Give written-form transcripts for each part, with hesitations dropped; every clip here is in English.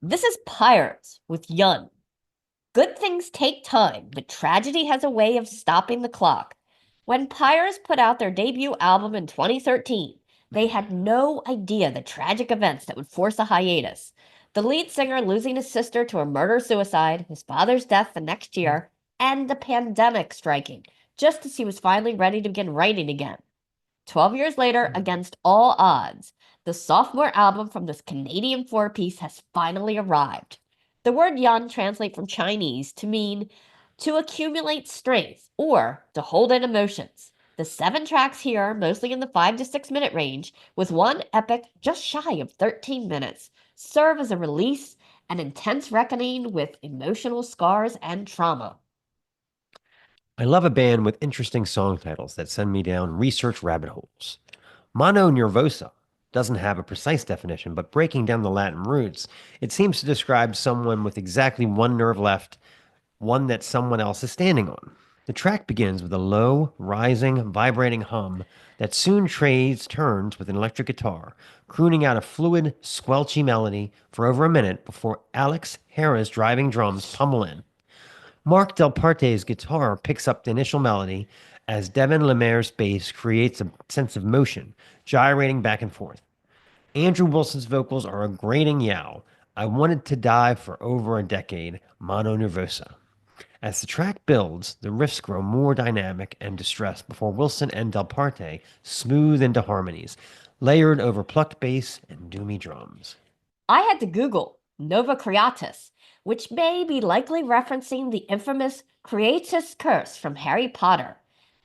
This is Pyres with Yun. Good things take time, but tragedy has a way of stopping the clock. When Pyres put out their debut album in 2013, they had no idea the tragic events that would force a hiatus. The lead singer losing his sister to a murder-suicide, his father's death the next year, and the pandemic striking, just as he was finally ready to begin writing again. 12 years later, against all odds, the sophomore album from this Canadian four-piece has finally arrived. The word yan translates from Chinese to mean to accumulate strength or to hold in emotions. The 7 tracks here are mostly in the 5 to 6 minute range, with one epic just shy of 13 minutes, serve as a release, an intense reckoning with emotional scars and trauma. I love a band with interesting song titles that send me down research rabbit holes. Mononeurvosa doesn't have a precise definition, but breaking down the Latin roots, it seems to describe someone with exactly one nerve left, one that someone else is standing on. The track begins with a low, rising, vibrating hum that soon trades turns with an electric guitar, crooning out a fluid, squelchy melody for over a minute before Alex Hera's driving drums pummel in. Mark Del Parte's guitar picks up the initial melody as Devin Lemaire's bass creates a sense of motion, gyrating back and forth. Andrew Wilson's vocals are a grating yowl. I wanted to die for over a decade, Mono Nervosa. As the track builds, the riffs grow more dynamic and distressed before Wilson and Del Parte smooth into harmonies, layered over plucked bass and doomy drums. I had to Google Nova Creatus, which may be likely referencing the infamous Creatus curse from Harry Potter.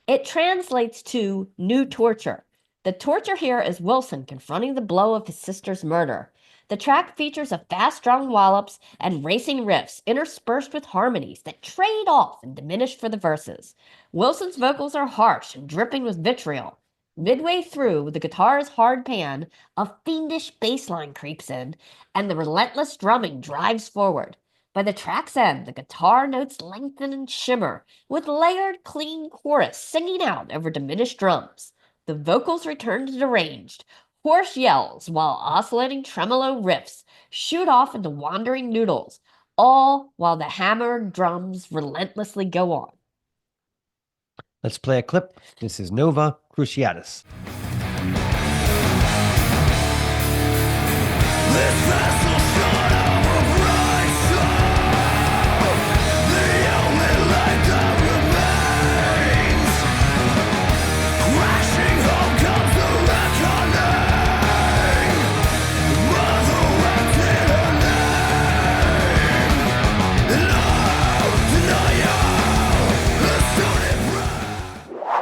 It translates to new torture. The torture here is Wilson confronting the blow of his sister's murder. The track features a fast drum wallops and racing riffs interspersed with harmonies that trade off and diminish for the verses. Wilson's vocals are harsh and dripping with vitriol. Midway through the guitar's hard pan, a fiendish bass line creeps in, and the relentless drumming drives forward. By the track's end, the guitar notes lengthen and shimmer, with layered, clean chorus singing out over diminished drums. The vocals return to deranged, hoarse yells, while oscillating tremolo riffs shoot off into wandering noodles, all while the hammered drums relentlessly go on. Let's play a clip. This is Nova Cruciatus.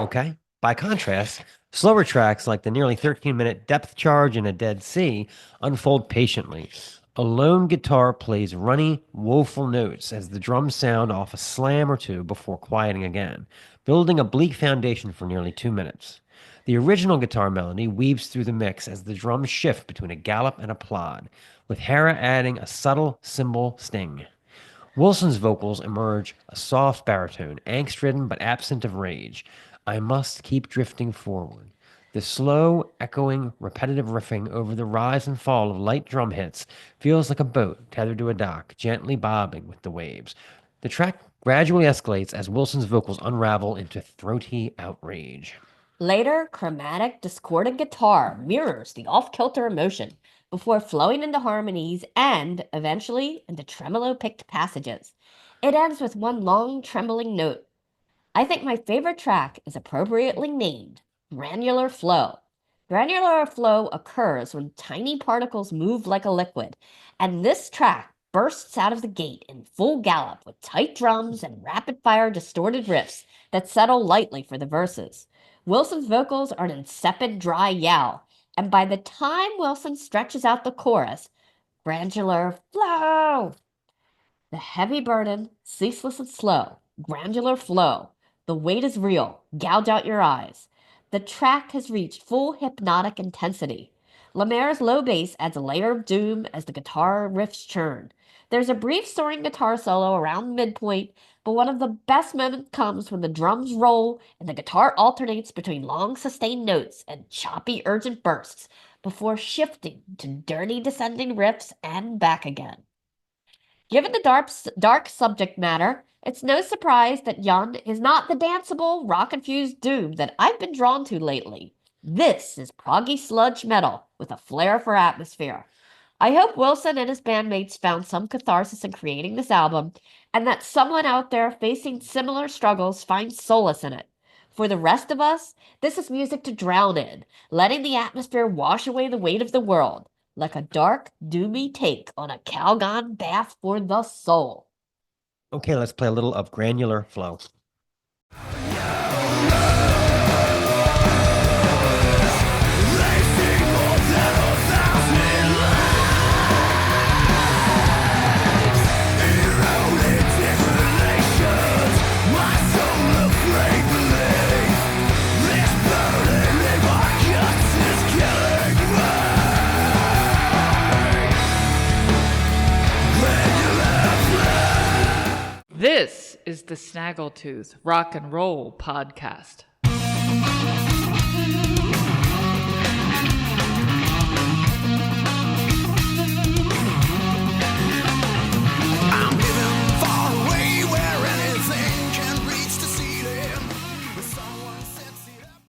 Okay. By contrast, slower tracks like the nearly 13-minute Depth Charge in a Dead Sea unfold patiently. A lone guitar plays runny, woeful notes as the drums sound off a slam or two before quieting again, building a bleak foundation for nearly 2 minutes. The original guitar melody weaves through the mix as the drums shift between a gallop and a plod, with Hera adding a subtle cymbal sting. Wilson's vocals emerge a soft baritone, angst-ridden but absent of rage. I must keep drifting forward. The slow, echoing, repetitive riffing over the rise and fall of light drum hits feels like a boat tethered to a dock, gently bobbing with the waves. The track gradually escalates as Wilson's vocals unravel into throaty outrage. Later, chromatic, discordant guitar mirrors the off-kilter emotion before flowing into harmonies and, eventually, into tremolo-picked passages. It ends with one long, trembling note. I think my favorite track is appropriately named Granular Flow. Granular flow occurs when tiny particles move like a liquid, and this track bursts out of the gate in full gallop with tight drums and rapid-fire distorted riffs that settle lightly for the verses. Wilson's vocals are an insipid, dry yowl, and by the time Wilson stretches out the chorus, Granular Flow, the heavy burden, ceaseless and slow, granular flow. The weight is real. Gouge out your eyes. The track has reached full hypnotic intensity. Lemaire's low bass adds a layer of doom as the guitar riffs churn. There's a brief soaring guitar solo around midpoint, but one of the best moments comes when the drums roll and the guitar alternates between long sustained notes and choppy urgent bursts before shifting to dirty descending riffs and back again. Given the dark subject matter, it's no surprise that Yun is not the danceable, rock-infused doom that I've been drawn to lately. This is proggy sludge metal with a flair for atmosphere. I hope Wilson and his bandmates found some catharsis in creating this album, and that someone out there facing similar struggles finds solace in it. For the rest of us, this is music to drown in, letting the atmosphere wash away the weight of the world, like a dark, doomy take on a Calgon bath for the soul. Okay, let's play a little of Granular Flow. This is the Snaggletooth Rock and Roll Podcast.